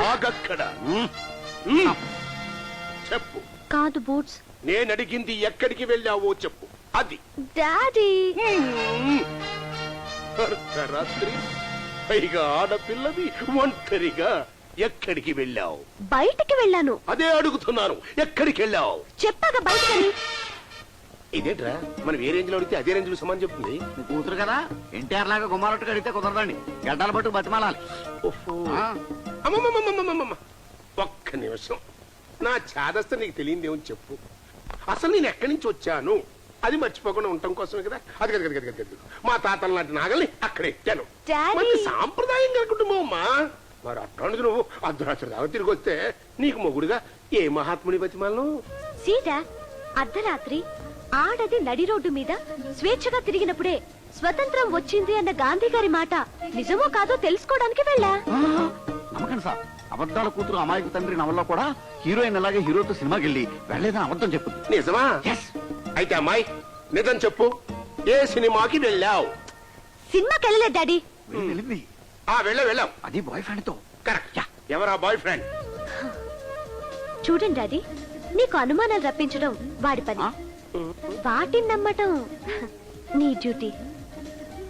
ఆగక్కడ. చెప్పు. కాదు బూట్స్. నేను అడిగింది ఎక్కడికి వెళ్ళావో చెప్పు. అది. డాడీ. అర్ధరాత్రి పైగా ఆడపిల్లవి ఒంటరిగా ఎక్కడికి వెళ్ళావు? బయటికి వెళ్ళాను. అదే అడుగుతున్నాను, ఎక్కడికి వెళ్ళావు? చెప్పాక బయటికి. ఇదేంట్రా, మనం ఏ రేంజ్ లో అడిగితే అదే రేంజ్ లో సమాన్ చెప్తుంది. నీ కూతురు కదా, ఎన్టీఆర్ లాగా గుమ్మాలట్టుగా అడిగితే కుదరదండి, గడ్డలు పట్టు బతిమాలాలి. ఒక్క నిమిషం, నా చాదస్త నీకు తెలియదేమని చెప్పు. అసలు నేను ఎక్కడి నుంచి వచ్చాను అది మర్చిపోకుండా ఉండటం కోసమే కదా. అది కదా కదా కదా కదా మా తాతల లాంటి నాగల్ని అక్కడ ఎట్టాను. మంచి సాంప్రదాయంగా కుటుంబం అమ్మా. మరి అట్లాంటిది నువ్వు అర్ధరాత్రి దాకా తిరిగి వస్తే నీకు మొగుడుగా ఏ మహాత్ముని బతిమాలను? సీతా, అర్ధరాత్రి ఆడది నడి రోడ్డు మీద స్వేచ్ఛగా తిరిగినప్పుడే స్వతంత్రం వచ్చింది అన్న గాంధీ గారి మాట నిజమో కాదో తెలుసుకోవడానికి వెళ్ళా. నమ్మకండి సార్, అబద్ధాల కూతురు అమాయకు తండ్రి నవల్లో కూడా హీరోయిన్ అలాగే హీరోతో సినిమాకి వెళ్ళి వెళ్ళలేదని అబద్ధం చెప్పు. నిజమా? అయితే అమ్మాయి నిజం చెప్పు, ఏ సినిమాకి వెళ్ళావు? సినిమాకి వెళ్ళలేదు డాడీ. వెళ్ళింది. వెళ్ళాం. అది బాయ్ ఫ్రెండ్ తో. కరెక్ట్. ఎవరా బాయ్ ఫ్రెండ్? చూడండి డాడీ, నీకు అనుమానాలు రప్పించడం వాడి పని, వాటిని నమ్మటం నీ డ్యూటీ.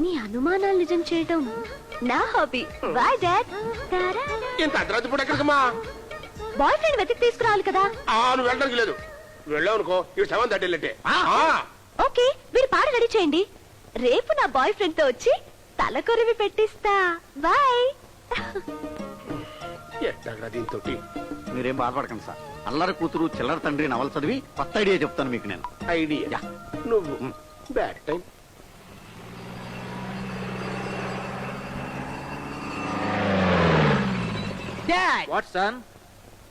నీ అనుమానాలు నిజం చేయడం నా హాబీ. Bye dad. ఇంత అర్ధరాత్రి పూట ఎక్కడికమ్మా? బాయ్ ఫ్రెండ్ వెతికి తీసుకురావాలి కదా. నువ్వు వెళ్ళడానికి లేదు. వెళ్ళావు అనుకో, ఇవి సెవెన్ తట్టేళ్ళంటే. ఓకే, మీరు పాట రెడీ చేయండి. రేపు నా బాయ్ ఫ్రెండ్ తో వచ్చి తల కొరివి పెట్టిస్తా. బాయ్. ఎట్టాగా దీంతో? మీరేం బాధపడకండి సార్, అల్లరి కూతురు చిల్లర తండ్రి నవల చదివి కొత్త ఐడియా చెప్తాను మీకు నేను. ఐడియా? నువ్వు బ్యాడ్ టైం. What sun?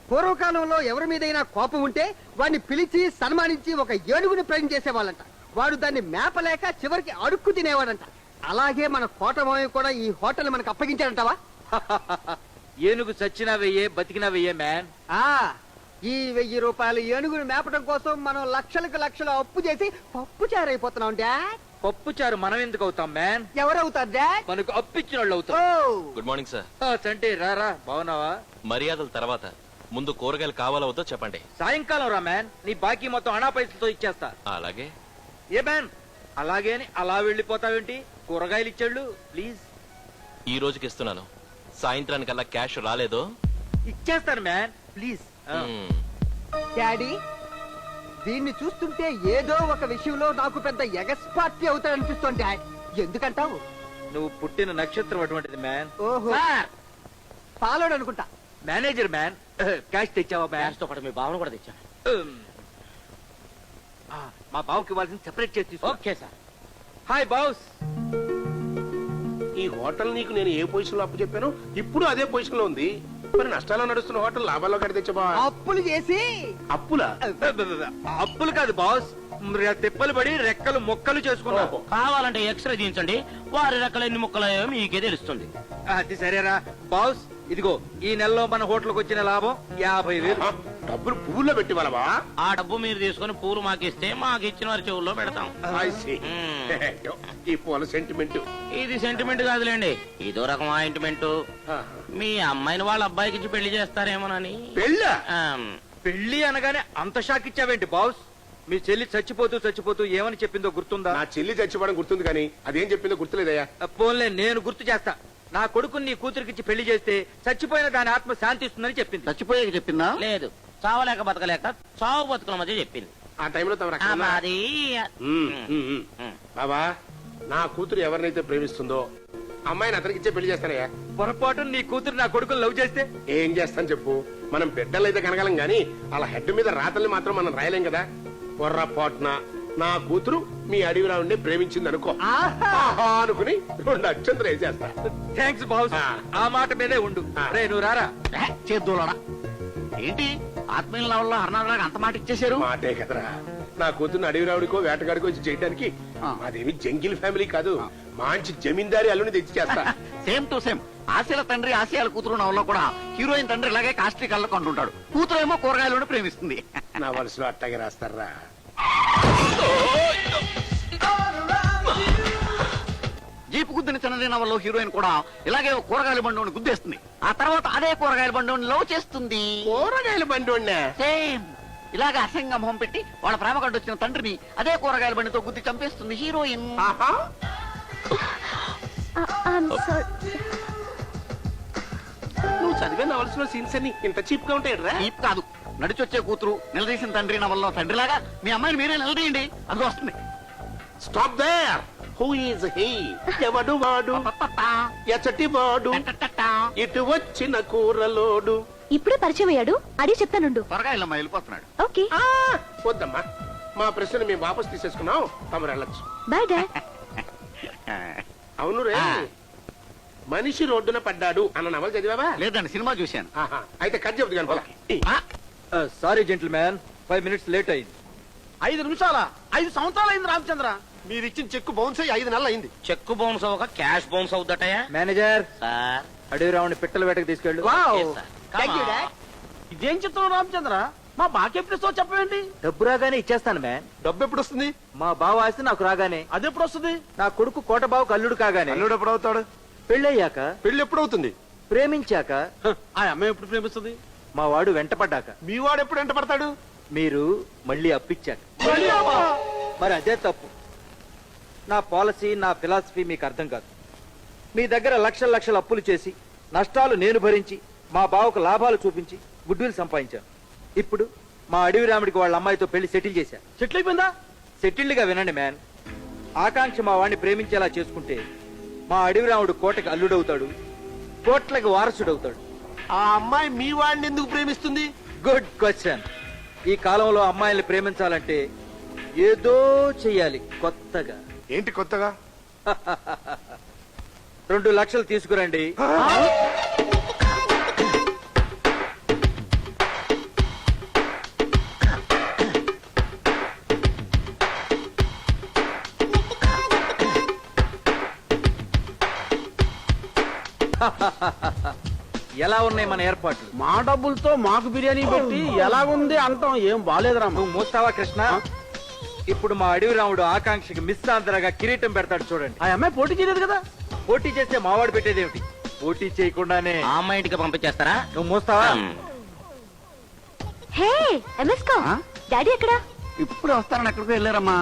పూర్వకాలంలో ఎవరి మీదైనా కోపం ఉంటే వాడిని పిలిచి సన్మానించి ఒక ఏనుగుని ప్రజెంట్ చేసేవాళ్ళంట. వాడు దాన్ని మేపలేక చివరికి అడుక్కు తినేవాడంట. అలాగే మన కోటమావి కూడా ఈ హోటల్ మనకు అప్పగించాడంటవా? ఏనుగు చచ్చినా వెయ్యే, బతికినా వెయ్యే మ్యాన్. ఈ 1000 రూపాయలు ఏనుగుని మేపడం కోసం మనం లక్షలకు లక్షలు అప్పు చేసి పప్పు చారైపోతున్నాం డాడ్. పప్పు చారు మనం ఎందుకు అవుతాం మ్యాన్? ఎవరవుతారు డాడ్? మనకు అప్పిచ్చిన వాళ్ళు అవుతాం. Good morning sir. చంటి రారా, బాగున్నావా? మర్యాదల తర్వాత ముందు కూరగాయలు కావాలో వద్దో చెప్పండి. సాయంకాలం రా మ్యాన్, నీ బాకీ మొత్తం అనా పైసలతో ఇచ్చేస్తా. అలాగే. ఏ మ్యాన్, అలాగే అని అలా వెళ్ళిపోతావేంటి? కూరగాయలు ఇచ్చాళ్ళు ప్లీజ్. ఈ రోజుకి ఇస్తున్నాను, సాయంత్రానికల్లా క్యాష్ రాలేదో ఇచ్చేస్తాను మ్యాన్ ప్లీజ్. డాడీ, దీన్ని చూస్తుంటే ఏదో ఒక విషయంలో నాకు పెద్ద ఎగస్పార్టీ అవుతాడనిపిస్తోంది డాడ్. ఎందుకంటావు? నువ్వు పుట్టిన నక్షత్రం అటువంటిది మ్యాన్. ఓహో, పాలోడు అనుకుంటా. మేనేజర్ మ్యాన్, క్యాష్ తెచ్చావా? క్యాష్ తో పాటు మీ భావన కూడా తెచ్చాను. మా బావుకి ఇవ్వాల్సింది సెపరేట్ చేసి తీసుకో. Okay sir. Hi boss. ఈ హోటల్ నీకు నేను ఏ పొజిషన్ లో అప్పు చెప్పాను ఇప్పుడు అదే పొజిషన్ లో ఉంది. మరి నష్టాల్లో నడుస్తున్న హోటల్ లాభాల్లో కడితే తెచ్చబా? అప్పులు చేసి. అప్పులా? అప్పులు కాదు బాస్, తిప్పలు పడి రెక్కలు మొక్కలు చేసుకున్నావు. కావాలంటే ఎక్స్రే తీయించండి, వారి రెక్కలు ఎన్ని ముక్కలయ్యో మీకే తెలుస్తుంది. అది సరేరా బాస్, ఇదిగో ఈ నెలలో మన హోటల్కి వచ్చిన లాభం 50,000. డబ్బులు పువ్వుల్లో పెట్టి వాళ్ళవా? ఆ డబ్బు మీరు తీసుకుని పూలు మాకిస్తే మాకు ఇచ్చిన వారి చెవుల్లో పెడతాం. ఈ పూల సెంటిమెంట్. ఇది సెంటిమెంట్ కాదులేండి, ఇదో రకం ఆయింట్మెంట్. మీ అమ్మాయిని వాళ్ళ అబ్బాయికి ఇచ్చి పెళ్లి చేస్తారేమోనని. పెళ్ళా? పెళ్లి అనగానే అంత షాక్ ఇచ్చావేంటి బాస్? మీ చెల్లి చచ్చిపోతూ ఏమని చెప్పిందో గుర్తుందా? నా చెల్లి చచ్చిపోవడం గుర్తుంది కానీ అదేం చెప్పిందో గుర్తులేదయ్యా. పోన్లే, నేను గుర్తు చేస్తా. నా కొడుకుని నీ కూతురికిచ్చి పెళ్లి చేస్తే చచ్చిపోయిన దాని ఆత్మ శాంతిస్తుందని చెప్పింది. చచ్చిపోయాక చెప్పిందా? లేదు, చావలేక బతకలేక చావు బతుకుల మధ్య చెప్పింది. ఆ టైంలో అది బాబా, నా కూతురు ఎవరినైతే ప్రేమిస్తుందో అమ్మాయిని అతనికి ఇచ్చే పెళ్లి చేస్తానయ్యా. పొరపాటు నీ కూతురు నా కొడుకుని లవ్ చేస్తే ఏం చేస్తాను చెప్పు? మనం బిడ్డలు అయితే కనగలం గాని అలా హెడ్ మీద రాతల్ని మాత్రం మనం రాయలేం కదా. పొర్రపాటున నా కూతురు మీ అడవిలో ఉండి ప్రేమించింది అనుకో, అనుకుని 2 అక్షంతలు వేసేస్తా. థ్యాంక్స్ బాస్, ఆ మాట మీదే ఉండు. రే నువ్వు రారా. చేద్దోలడా ఏంటి ఆత్మీయుల నవల్లో హర్నాథ్ అంత మాట ఇచ్చేశారు? మాటే కదరా, నా కూతురు అడవి రావుడికో వేటగాడికో వచ్చి చేయడానికి. మాదేమి జంగిల్ ఫ్యామిలీ కాదు, మంచి జమీందారి అల్లుని తెచ్చి చేస్తా. సేమ్ టు సేమ్ ఆశల తండ్రి ఆశయాల కూతురు నవల్లో కూడా హీరోయిన్ తండ్రి ఇలాగే కాస్ట్రీ కళ్ళ కొంటుంటాడు, కూతురు ఏమో కూరగాయలు ప్రేమిస్తుంది. నా వలసలో అట్టగే రాస్తారా? జీపు గుద్దిన తండ్రి నవల్లో హీరోయిన్ కూడా ఇలాగే ఒక కూరగాయల బండి గుద్దేస్తుంది. ఆ తర్వాత అదే కూరగాయల బండి లవ్ చేస్తుంది. కూరగాయల బండి సేమ్ ఇలాగ అసహ్యంగా మొహం పెట్టి వాళ్ళ ప్రేమ గడ్డ వచ్చిన తండ్రిని అదే కూరగాయల బండితో గుద్ది చంపేస్తుంది హీరోయిన్. నువ్వు చదివే నవల్స్ లో సీన్స్ అన్ని ఇంత చీప్ గా ఉంటాయరా? చీప్ కాదు, నడిచొచ్చే కూతురు నిలదీసిన తండ్రి నవల్లో తండ్రిలాగా మీ అమ్మాయిని మీరే నిలదీయండి, అది వస్తుంది. Stop there. Who is he? ఎవడు వాడు? ఎచ్చటి వాడు? ఇటు వచ్చిన కూరలోడు. ఇప్పుడే పరిచయం అయ్యాడు, అడిగి చెప్తానుండు. త్వరగా ఇల్లమ్మా, వెళ్ళిపోతున్నాడు. ఓకే ఆ, వద్దమ్మా, మా ప్రశ్న మేము వాపస్ తీసేసుకున్నాం, తమరు వెళ్ళొచ్చు. Bye dad. అవును రే, మనిషి రోడ్డున పడ్డాడు అన్న నవల చదివావా? లేదండి, సినిమా చూశాను. ఆహా, అయితే కథ చెబుతు కానీ పోలా. Sorry gentle man, 5 minutes late అయింది. 5 నిమిషాల 5 సంవత్సరాలు అయింది రామచంద్ర. మీరు ఇచ్చిన చెక్కు బౌన్స్ అయ్యి 5 నెలలు అయింది. చెక్ బౌన్స్ అవ్వక క్యాష్ బౌన్స్ అవుద్దటయా? మేనేజర్, సార్ అడవి రావుని పిట్టల వేటకు తీసుకెళ్ళు. ఇదేం చిత్రం రామచంద్ర? మా బాకెప్పుడు ఇస్తావు చెప్పవేంటి? డబ్బు రాగానే ఇచ్చేస్తాను మ్యాన్. డబ్బు ఎప్పుడు వస్తుంది? మా బావ ఆస్తి నాకు రాగానే, అది ఎప్పుడు వస్తుంది? నా కొడుకు కోట బావుకు అల్లుడు కాగానే, అల్లుడు ఎప్పుడు అవుతాడు? పెళ్ళయ్యాక, పెళ్లి ఎప్పుడు అవుతుంది? ప్రేమించాక, ఆ అమ్మాయి ఎప్పుడు ప్రేమిస్తుంది? మా వాడు వెంటపడ్డాక, మీ వాడు ఎప్పుడు ఎంట పడతాడు? మీరు మళ్ళీ అప్పిచ్చాక. మరి అదే తప్పు. నా పాలసీ, నా ఫిలాసఫీ మీకు అర్థం కాదు. మీ దగ్గర లక్షల లక్షల అప్పులు చేసి నష్టాలు నేను భరించి మా బావకు లాభాలు చూపించి గుడ్విల్ సంపాదించాను. ఇప్పుడు మా అడవి రాముడికి వాళ్ళ అమ్మాయితో పెళ్లి సెటిల్ చేశాను. సెటిల్ అయిపోయిందా? సెటిల్డ్ గా వినండి మ్యాన్. ఆకాంక్ష మా వాడిని ప్రేమించేలా చేసుకుంటే మా అడవి రాముడు కోటకి అల్లుడవుతాడు, కోట్లకి వారసుడవుతాడు. ఆ అమ్మాయి మీ వాడిని ఎందుకు ప్రేమిస్తుంది? Good question. ఈ కాలంలో అమ్మాయిల్ని ప్రేమించాలంటే ఏదో చెయ్యాలి కొత్తగా. ఏంటి కొత్తగా? 2 లక్షలు తీసుకురండి. ఎలా ఉన్నాయి మన ఏర్పాట్లు? మా డబ్బులతో మాకు బిర్యానీ పెట్టి ఎలాగుంది అంటాం. ఏం బాలేదురా. నువ్వు మోస్తావా కృష్ణ? ఇప్పుడు మా అడవి రాముడు ఆకాంక్షకి మిస్ ఆంధ్రగా కిరీటం పెడతాడు చూడండి. ఆ అమ్మాయి పోటీ చేయలేదు కదా? పోటీ చేస్తే మావాడు పెట్టేదేమిటి? పోటీ చేయకుండానే ఆ అమ్మాయి ఇంటికి పంపించేస్తారా? నువ్వు మోస్తావా? హే ఎంఎస్కో, డాడీ ఎక్కడా? ఇప్పుడు వస్తారని ఎక్కడికో వెళ్ళారమ్మా.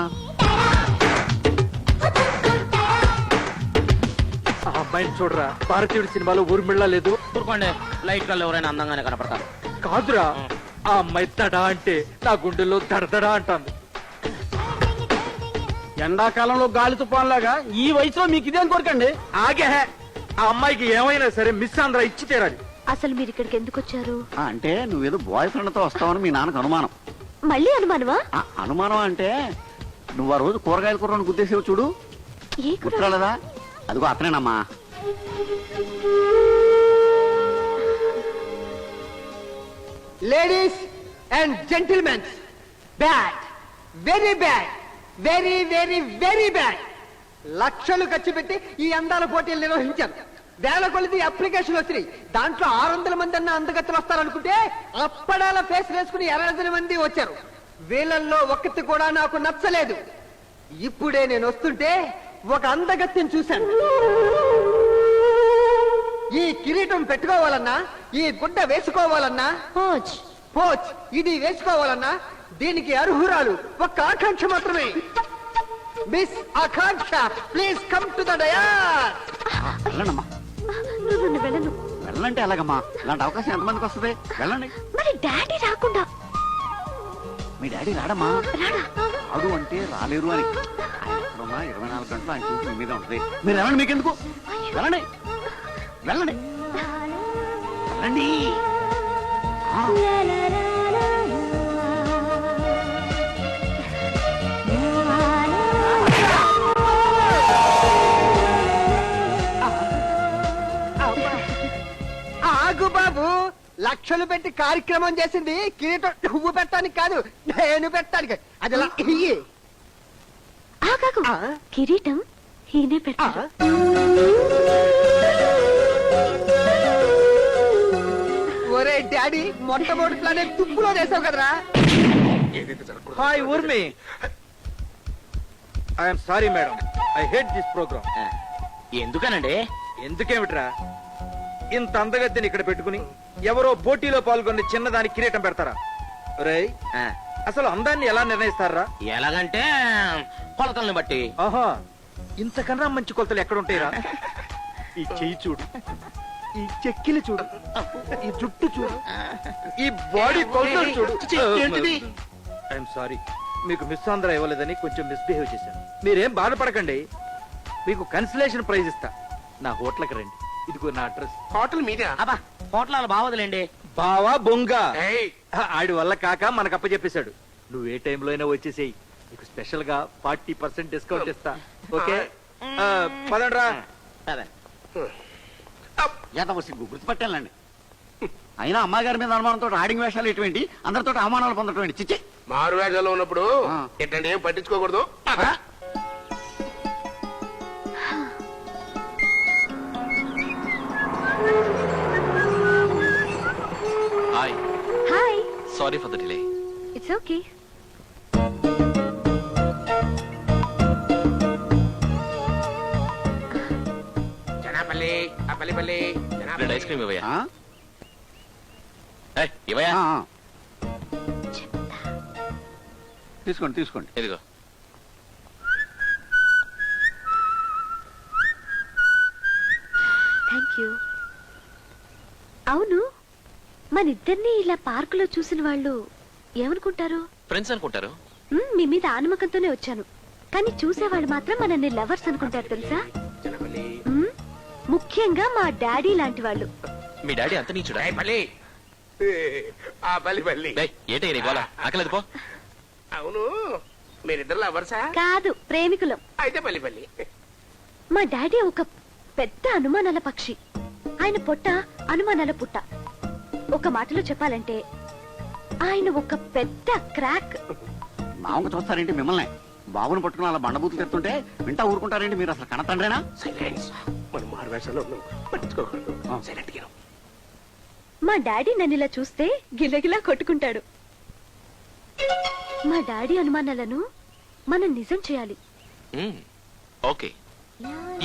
ఆ అమ్మాయిని చూడరా, భారతీయుడు సినిమాలో ఊర్మిళ్ళ లేదు. ఊరుకోండి, లైట్ కళ్ళు ఎవరైనా అందంగానే కనపడతారు. కాదురా, ఆ అమ్మాయి తడా అంటే నా గుండెల్లో దడదడా అంటాను. ఎండాకాలంలో గాలి తుఫాన్లాగా ఈ వయసులో మీకు ఇదేం కోరికండి? ఆగే, ఆ అమ్మాయికి ఏమైనా సరే మిస్ ఆంధ్ర ఇచ్చి తీరాలి. అసలు మీరు ఇక్కడికి ఎందుకు వచ్చారు? అంటే నువ్వేదో బాయ్ ఫ్రెండ్ తో వస్తావని మీ నాన్నకు అనుమానం. మళ్ళీ అనుమానమా? అనుమానం అంటే నువ్వు ఆ రోజు కూరగాయల కూరను గుద్దేసేవు చూడు, ఏ కూర? గుర్తురాలేదా? అదిగో అతనేనమ్మా. Ladies and gentlemen, bad, very bad, very very very bad. లక్షలు ఖర్చు పెట్టి ఈ అందాల పోటీలు నిర్వహించారు. వేల కొలది అప్లికేషన్ వచ్చినాయి. దాంట్లో 600 మంది అన్న అందగత్తలు వస్తారనుకుంటే అప్పడాల ఫేస్ వేసుకుని 20 మంది వచ్చారు. వీళ్ళల్లో ఒక్కటి కూడా నాకు నచ్చలేదు. ఇప్పుడే నేను వస్తుంటే ఒక అందగత్తిని చూశాను. ఈ కిరీటం పెట్టుకోవాలన్నా, ఈ గుడ్డ వేసుకోవాలన్నా, పోజ్. పోచ్ ఇది వేసుకోవాలన్నా దీనికి అర్హురాలు ఒక్క ఆకాంక్ష మాత్రమే. Miss Akanksha, please come to the dais. వెళ్ళండమ్మా. నువ్వు వెళ్ళను. వెళ్ళంటే ఎలాగమ్మా? ఇలాంటి అవకాశం ఎంతమందికి వస్తుంది? వెళ్ళండి. మరి డాడీ రాకుండా? మీ డాడీ రాడమ్మా. రాడా? రాడు అంటే రాలేరు అని. ఆయన ఎక్కడున్నా 24 గంటలు ఆయన చూసి మీ మీద ఉంటుంది. మీరు వెళ్ళండి, మీకెందుకు? వెళ్ళండి వెళ్ళండి వెళ్ళండి. ఆగు బాబు, లక్షలు పెట్టి కార్యక్రమం చేసింది కిరీటం నువ్వు పెట్టడానికి కాదు, నేను పెట్టడానికి. అది ఎలా ఇయ్యి. ఆగాకు. కిరీటం ఈయనే పెడతారు. ఒరే డాడీ, మొట్టమొదటి ప్లానే తుప్పులో వేసావు కదరా. Hi Urmi. I'm sorry madam, I hate this programme. ఎందుకనండి? ఎందుకేమిట్రా ఇంత అందగత్తెని ఇక్కడ పెట్టుకుని ఎవరో పోటీలో పాల్గొని చిన్నదాని కిరీటం పెడతారా? రేయ్, ఆ, అసలు అందాన్ని ఎలా నిర్ణయిస్తారా? ఎలాగంటే కొలతల్ని బట్టి. ఆహా, ఇంతకన్నా మంచి కొలతలు ఎక్కడుంటాయిరా? ఈ చెయ్యి చూడు, ఈ చెక్కిలి చూడు, ఈ జుట్టు చూడు, ఈ బాడీ కొలతలు చూడు. ఏంటిది? ఐఎమ్ సారీ, మీకు మిస్ ఆంధ్ర ఇవ్వలేదని కొంచెం మిస్బిహేవ్ చేశాను. మీరేం బాధపడకండి, మీకు కన్సలేషన్ ప్రైజ్ ఇస్తా. నా హోటల్కి రండి, ఇదిగో నా అడ్రస్. హోటల్ మీదా? అబ్బా హోటల్ బావదులేండి. బావా బొంగ, ఏయ్, ఆడి వల్ల కాక మనకు అప్పచెప్పేశాడు. నువ్వు ఏ టైంలో అయినా వచ్చేసేయి, నీకు స్పెషల్ గా 40% డిస్కౌంట్ ఇస్తా. ఓకే, పదండ్రా. అదే. ఎంత సిగ్గు గుర్తుపట్టాలండి. అయినా అమ్మాయి మీద అనుమానంతో ఆడింగ్ వేషాలు ఎటువంటి, అందరితో అవమానాలు పొందటం చిచ్చి. మారు వేషాల్లో ఉన్నప్పుడు ఆ. ఇట్లాంటి ఏం పట్టించుకోకూడదు. అదా? Hi, hi, sorry for the delay. It's okay. Janapalli, ఆ పల్లి, రెండు ఐస్ క్రీమ్ ఇవ్వయా? ఆ? ఏయ్, ఇవ్వయా? ఆ, ఆ. తీసుకోండి తీసుకోండి. ఇదిగో. Thank you. అవును, మన ఇద్దరిని ఇలా పార్కులో చూసిన వాళ్ళు ఏమనుకుంటారు? ఫ్రెండ్స్ అనుకుంటారు. మీ మీద ఆనమకంతోనే వచ్చాను, కానీ చూసేవాళ్ళు మాత్రం మనల్ని లవర్స్ అనుకుంటారు తెలుసా? జనాపల్లి. మ్మ్, ముఖ్యంగా మా డాడీ లాంటి వాళ్ళు. మీ డాడీ అంత నీచుడా? ఏయ్, పల్లి. ఆ పల్లి. ఏంటి నీ గోల? ఆకలేదు పో. అవును, మీరిద్దరు లవర్సా? కాదు, ప్రేమికులం. అయితే పల్లి. మా డాడీ ఒక పెద్ద అనుమానాల పక్షి. ఆయన పొట్ట అనుమానాల పుట్ట. ఒక మాటలో చెప్పాలంటే ఆయన ఒక పెద్ద క్రాక్. మామూలు చూస్తారేంటి మిమ్మల్ని? బాబుని పట్టుకుని అలా బండబూతులు తెస్తుంటే వింటా ఊరుకుంటారేంటి? మీరు అసలు కనతండ్రేనా? సైలెన్స్. మనం మారు వేషాల్లో ఉన్నాం, పట్టించుకోకూడదు. సైలెంట్ గా. మా డాడీ నన్ను ఇలా చూస్తే గిలగిలా కొట్టుకుంటాడు. మా డాడీ అనుమానాలను మనం నిజం చేయాలి. మ్మ్, ఓకే.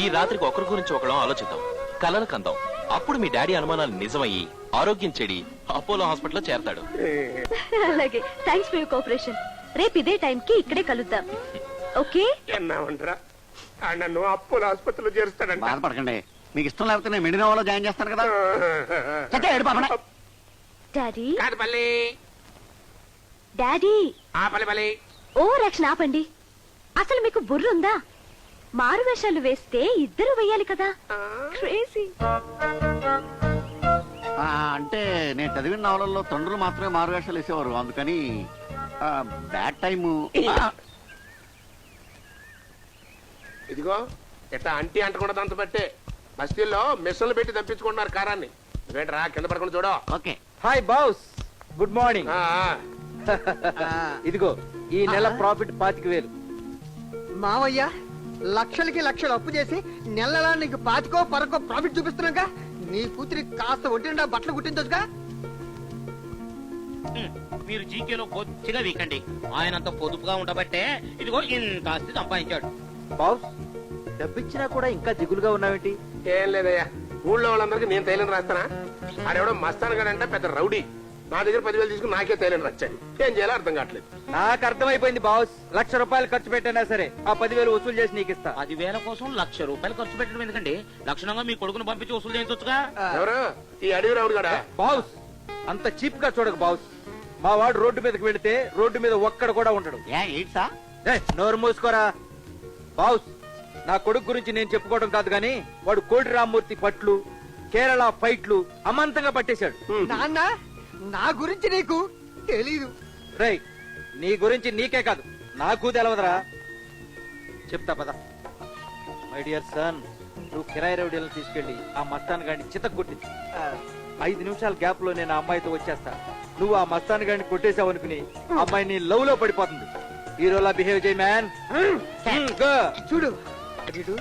ఈ రాత్రికి ఒకరి గురించి ఒకళ్ళం ఆలోచిద్దాం, కలలు కందాం. అప్పుడు మీ డాడీ అనుమానాలు నిజమయ్యి ఆరోగ్యం చెడి అపోలో హాస్పిటల్లో చేరతాడు. అలాగే, థ్యాంక్స్ ఫర్ యువర్ కోఆపరేషన్. రేపు ఇదే టైంకి ఇక్కడే కలుద్దాం. ఓకే? ఎన్నామంటారా? నన్ను అప్పుల ఆసుపత్రిలో చేరుస్తాడంట. బాధపడకండి, మీకు ఇష్టం లేకపోతే నేను మెడినోవాలో జాయిన్ చేస్తాను కదా. చచ్చా, ఏడు పాపనే. డాడీ, కాదు పల్లి. డాడీ, ఆ పల్లి. ఓ రక్షణ ఆపండి. అసలు మీకు బుర్రుందా? మారు వేషాలు వేస్తే ఇద్దరు వేయాలి కదా. క్రేజీ. అంటే నేను చదివిన నవలల్లో తండ్రులు మాత్రమే మారువేషాలు వేసేవారు, అందుకని బ్యాడ్ టైము. ఇదిగో ఎట్లా అంటీ అంటకుండా దాంతో బట్టే బస్తీల్లో మెషన్లు పెట్టి తప్పించుకుంటున్నారు కారాన్ని. నువ్వేంట్రా కింద పడకుండా చూడో. Okay. Hi boss, good morning. ఆ. ఇదిగో ఈ నెల ప్రాఫిట్ 25,000. మావయ్య లక్షలకి లక్షలు అప్పు చేసి నెలలా నీకు 25 ప్రాఫిట్ చూపిస్తున్నాగా. నీ కూతురి కాస్త ఒంటిండా బట్టలు కుట్టించొచ్చుగా. మీరు జీకేలో కొద్దిగా వీకండి. ఆయనంత పొదుపుగా ఉండబట్టే ఇదిగో ఇంత ఆస్తి సంపాదించాడు. బాస్, డబ్బిచ్చినా కూడా ఇంకా దిగులుగా ఉన్నావేంటి? ఏం లేదయ్యా, ఊళ్ళో వాళ్ళందరికీ నేను తైలం రాస్తానా? ఆడెవడో మస్తాన్ గడంటే పెద్ద రౌడీ. నా దగ్గర 10,000 తీసుకుని నాకే తైలం రాచ్చాడు. ఏం చేయాలో అర్థం కావట్లేదు. నాకు అర్థమైపోయింది బాస్. ₹1,00,000 ఖర్చు పెట్టినా సరే ఆ 10,000 వసూలు చేసి నీకు ఇస్తా. 10,000 కోసం ₹1,00,000 ఖర్చు పెట్టడం ఎందుకండి? లక్షణంగా మీ కొడుకును పంపించి వసూలు చేయించొచ్చుగా. ఎవరు ఈ అడవి రావుడు గడా? బాస్, అంత చీప్ గా చూడక బాస్. మా వాడు రోడ్డు మీదకి వెళితే రోడ్డు మీద ఒక్కడ కూడా ఉండడు. ఏంటా? ఏయ్, నోరు మూసుకోరా. బాస్, నా కొడుకు గురించి నేను చెప్పుకోవడం కాదు గాని వాడు కోడి రామ్మూర్తి పట్లు, కేరళ ఫైట్లు అమాంతంగా పట్టేశాడు. నాన్న, నా గురించి నీకు తెలీదు. రేయ్, నీ గురించి నీకే కాదు నాకు తెలవదురా. చెప్తా పద. మై డియర్ సన్, నువ్వు కిరాయి రౌడీలను తీసుకెళ్లి ఆ మస్తాన్ గాడిని చితక్కొట్టింది. 5 నిమిషాల గ్యాప్ లో నేను ఆ అమ్మాయితో వచ్చేస్తా. నువ్వు ఆ మస్తాన్ గాడిని కొట్టేసావు అనుకుని అమ్మాయి నీ లవ్ లో పడిపోతుంది. హీరోలా బిహేవ్ చేయి మ్యాన్. చూడు వీడు